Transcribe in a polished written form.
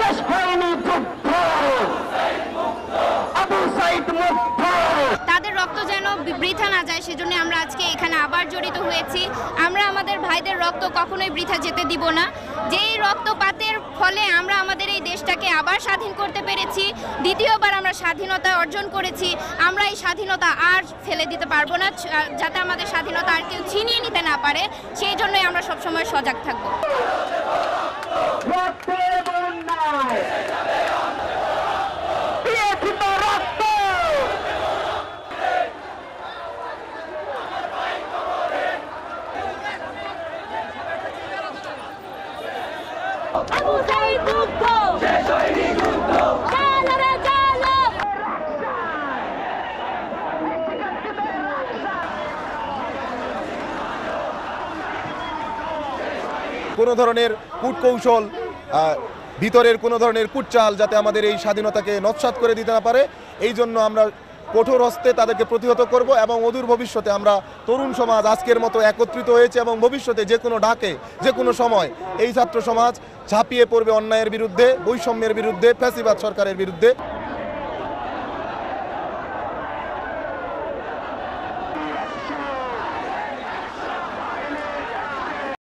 শেষ হয়নি যুদ্ধ, আবু সাইদ মুক্ত। তাদের রক্ত যেন বৃথা না যায় সেজন্য আমরা আজকে এখানে আবার জড়িত হয়েছি। আমরা আমাদের ভাইদের রক্ত কখনোই বৃথা যেতে দিব না। যেই রক্তপাতের ফলে আমরা আমাদের এই দেশটাকে আবার স্বাধীন করতে পেরেছি, দ্বিতীয়বার আমরা স্বাধীনতা অর্জন করেছি। আমরা এই স্বাধীনতা আর ফেলে দিতে পারবো না, যাতে আমাদের স্বাধীনতা আর কেউ ছিনিয়ে নিতে না পারে। সেই জন্যই আমরা সবসময় সজাগ থাকবো। আবু সাইদ মুক্ত, শেষ হয়নি যুদ্ধ, চালো রে চালো। কোনো ধরনের কূটকৌশল, ভিতরের কোনো ধরনের কূটচাল যাতে আমাদের এই স্বাধীনতাকে নস্যাৎ করে দিতে না পারে, এই জন্য আমরা কঠোর হস্তে তাদেরকে প্রতিহত করব। এবং অদূর ভবিষ্যতে আমরা তরুণ সমাজ আজকের মতো একত্রিত হয়েছে এবং ভবিষ্যতে যে কোনো ডাকে যে কোনো সময় এই ছাত্র সমাজ ঝাঁপিয়ে পড়বে অন্যায়ের বিরুদ্ধে, বৈষম্যের বিরুদ্ধে, ফ্যাসিবাদ সরকারের বিরুদ্ধে।